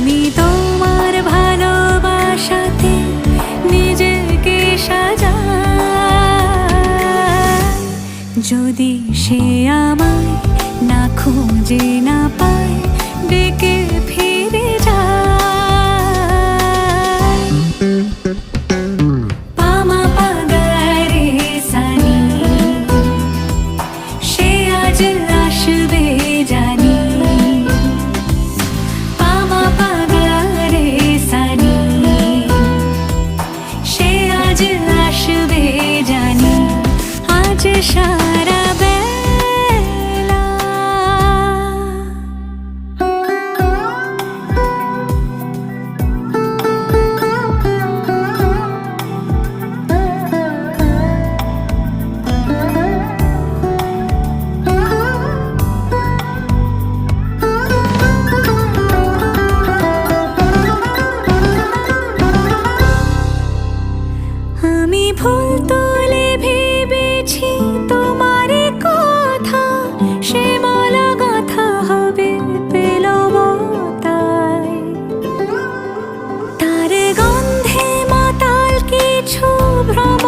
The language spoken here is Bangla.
আমি তোমার ভালোবাসাতে নিজেকে সাজাই। যদি সে আমায় না খুঁজে না পায়, ডেকে ফিরে যায়। পামা পাগারে সানি, সে আজ আসবে জানি। পামা পাগারে সানি, সে আজ আসবে জানি। আজ সারা বেলা আমি ফুল তুলে ভেবেছি তোমার কথা, সে মালা গাঁথা হবে বেলবতায়। তার গন্ধে মাতাল কিছু ভ্রম